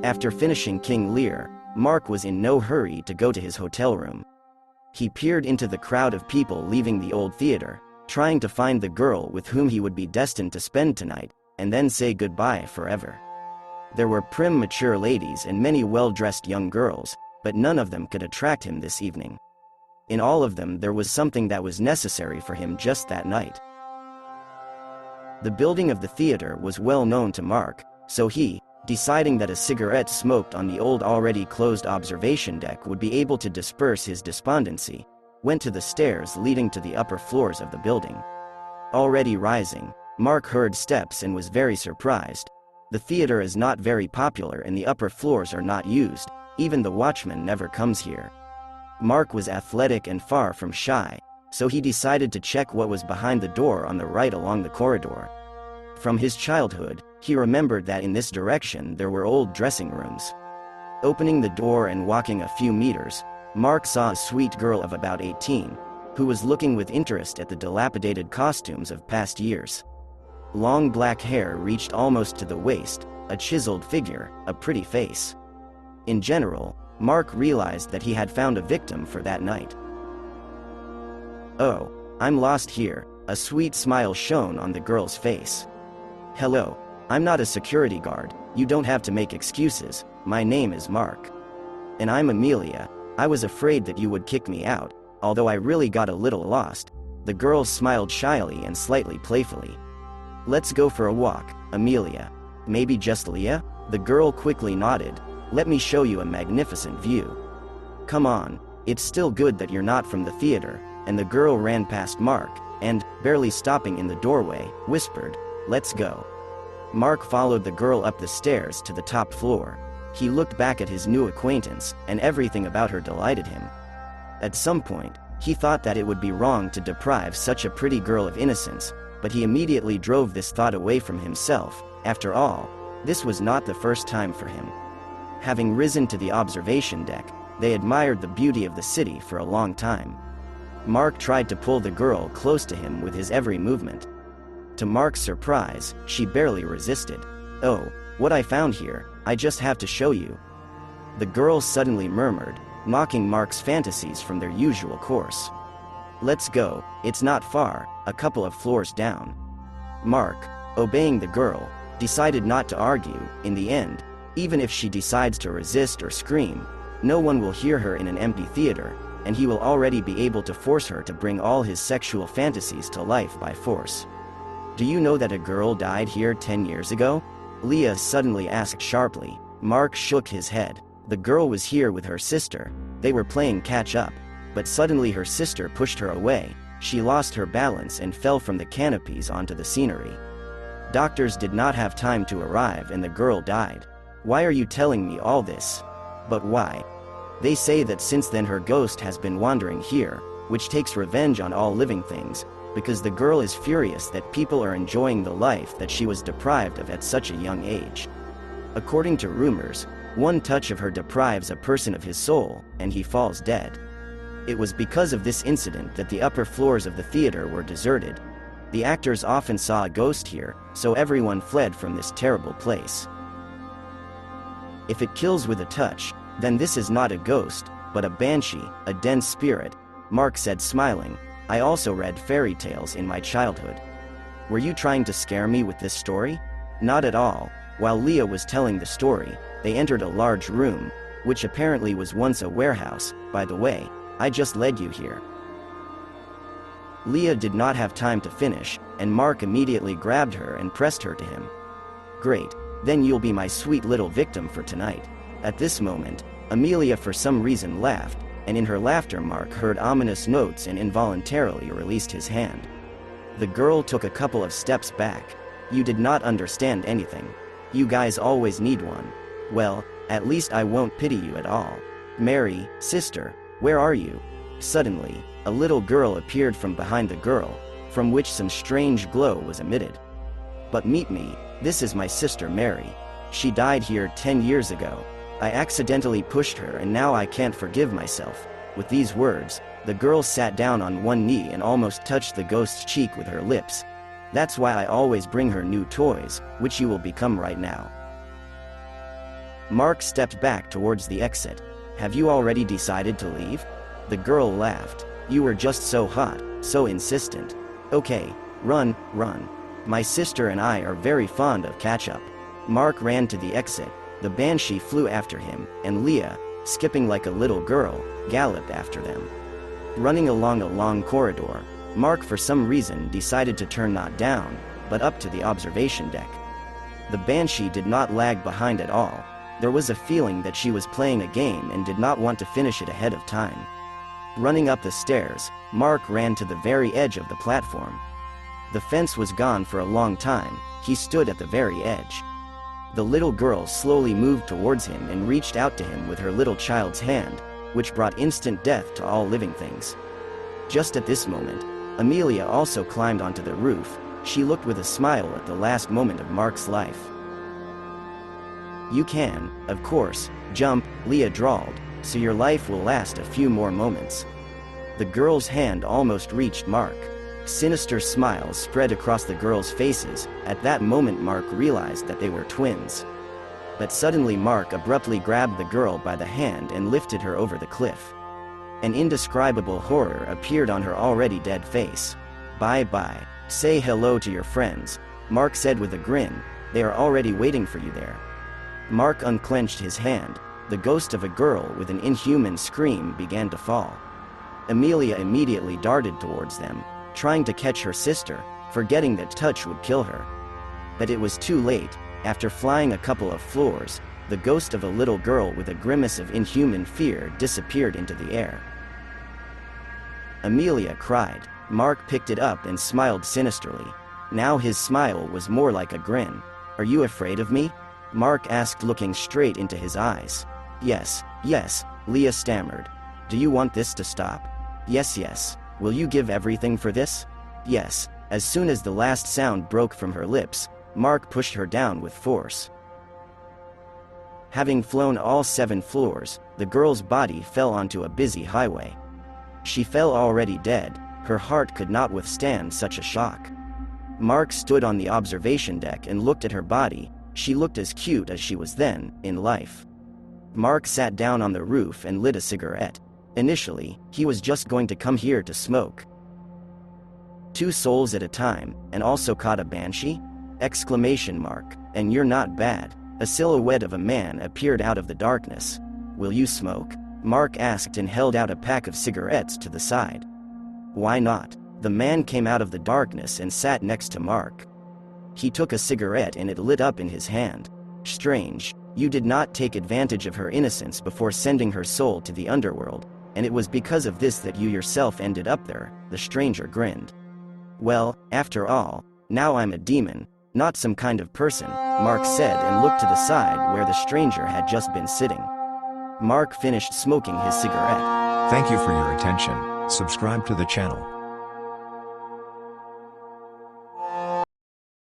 After finishing King Lear, Mark was in no hurry to go to his hotel room. He peered into the crowd of people leaving the old theater, trying to find the girl with whom he would be destined to spend tonight, and then say goodbye forever. There were prim, mature ladies and many well-dressed young girls, but none of them could attract him this evening. In all of them there was something that was necessary for him just that night. The building of the theater was well known to Mark, so he, deciding that a cigarette smoked on the old already closed observation deck would be able to disperse his despondency, went to the stairs leading to the upper floors of the building. Already rising, Mark heard steps and was very surprised. The theater is not very popular and the upper floors are not used, even the watchman never comes here. Mark was athletic and far from shy, so he decided to check what was behind the door on the right along the corridor. From his childhood, he remembered that in this direction there were old dressing rooms. Opening the door and walking a few meters, Mark saw a sweet girl of about 18, who was looking with interest at the dilapidated costumes of past years. Long black hair reached almost to the waist, a chiseled figure, a pretty face. In general, Mark realized that he had found a victim for that night. "Oh, I'm lost here," a sweet smile shone on the girl's face. "Hello, I'm not a security guard, you don't have to make excuses, my name is Mark. And I'm Amelia, I was afraid that you would kick me out, although I really got a little lost." The girl smiled shyly and slightly playfully. "Let's go for a walk, Amelia. Maybe just Leah?" The girl quickly nodded. "Let me show you a magnificent view." "Come on, it's still good that you're not from the theater," and the girl ran past Mark, and, barely stopping in the doorway, whispered, "Let's go." Mark followed the girl up the stairs to the top floor. He looked back at his new acquaintance, and everything about her delighted him. At some point, he thought that it would be wrong to deprive such a pretty girl of innocence, but he immediately drove this thought away from himself. After all, this was not the first time for him. Having risen to the observation deck, they admired the beauty of the city for a long time. Mark tried to pull the girl close to him with his every movement. To Mark's surprise, she barely resisted. "Oh, what I found here, I just have to show you," the girl suddenly murmured, knocking Mark's fantasies from their usual course. "Let's go, it's not far, a couple of floors down." Mark, obeying the girl, decided not to argue. In the end, even if she decides to resist or scream, no one will hear her in an empty theater, and he will already be able to force her to bring all his sexual fantasies to life by force. "Do you know that a girl died here 10 years ago?" Leah suddenly asked sharply. Mark shook his head. The girl was here with her sister. They were playing catch-up, but suddenly her sister pushed her away. She lost her balance and fell from the canopies onto the scenery. Doctors did not have time to arrive and the girl died. "Why are you telling me all this?" "But why?" "They say that since then her ghost has been wandering here, which takes revenge on all living things, because the girl is furious that people are enjoying the life that she was deprived of at such a young age. According to rumors, one touch of her deprives a person of his soul, and he falls dead. It was because of this incident that the upper floors of the theater were deserted. The actors often saw a ghost here, so everyone fled from this terrible place. If it kills with a touch, then this is not a ghost, but a banshee, a dense spirit," Mark said smiling. "I also read fairy tales in my childhood." "Were you trying to scare me with this story?" "Not at all." While Leah was telling the story, they entered a large room, which apparently was once a warehouse. "By the way, I just led you here." Leah did not have time to finish, and Mark immediately grabbed her and pressed her to him. "Great, then you'll be my sweet little victim for tonight." At this moment, Amelia for some reason laughed, and in her laughter Mark heard ominous notes and involuntarily released his hand. The girl took a couple of steps back. "You did not understand anything. You guys always need one. Well, at least I won't pity you at all. Mary, sister, where are you?" Suddenly, a little girl appeared from behind the girl, from which some strange glow was emitted. "But meet me, this is my sister Mary. She died here 10 years ago. I accidentally pushed her and now I can't forgive myself." With these words, the girl sat down on one knee and almost touched the ghost's cheek with her lips. "That's why I always bring her new toys, which you will become right now." Mark stepped back towards the exit. Have you already decided to leave? The girl laughed. You were just so hot, so insistent. Okay, run, run. My sister and I are very fond of catch-up. Mark ran to the exit. The banshee flew after him, and Leah, skipping like a little girl, galloped after them. Running along a long corridor, Mark for some reason decided to turn not down, but up to the observation deck. The banshee did not lag behind at all. There was a feeling that she was playing a game and did not want to finish it ahead of time. Running up the stairs, Mark ran to the very edge of the platform. The fence was gone for a long time. He stood at the very edge. The little girl slowly moved towards him and reached out to him with her little child's hand, which brought instant death to all living things. Just at this moment, Amelia also climbed onto the roof. She looked with a smile at the last moment of Mark's life. You can, of course, jump, Leah drawled, so your life will last a few more moments. The girl's hand almost reached Mark. Sinister smiles spread across the girls' faces. At that moment Mark realized that they were twins. But suddenly Mark abruptly grabbed the girl by the hand and lifted her over the cliff. An indescribable horror appeared on her already dead face. Bye-bye. Say hello to your friends, Mark said with a grin. They are already waiting for you there. Mark unclenched his hand. The ghost of a girl with an inhuman scream began to fall. Amelia immediately darted towards them, trying to catch her sister, forgetting that touch would kill her. But it was too late. After flying a couple of floors, the ghost of a little girl with a grimace of inhuman fear disappeared into the air. Amelia cried. Mark picked it up and smiled sinisterly. Now his smile was more like a grin. Are you afraid of me? Mark asked, looking straight into his eyes. Yes, yes, Leah stammered. Do you want this to stop? Yes, yes. Will you give everything for this? Yes. As soon as the last sound broke from her lips, Mark pushed her down with force. Having flown all 7 floors, the girl's body fell onto a busy highway. She fell already dead. Her heart could not withstand such a shock. Mark stood on the observation deck and looked at her body. She looked as cute as she was then, in life. Mark sat down on the roof and lit a cigarette. Initially, he was just going to come here to smoke. 2 souls at a time, and also caught a banshee? Exclamation mark. And you're not bad. A silhouette of a man appeared out of the darkness. Will you smoke? Mark asked and held out a pack of cigarettes to the side. Why not? The man came out of the darkness and sat next to Mark. He took a cigarette and it lit up in his hand. Strange. You did not take advantage of her innocence before sending her soul to the underworld, and it was because of this that you yourself ended up there, the stranger grinned. Well, after all, now I'm a demon, not some kind of person, Mark said and looked to the side where the stranger had just been sitting. Mark finished smoking his cigarette. Thank you for your attention. Subscribe to the channel.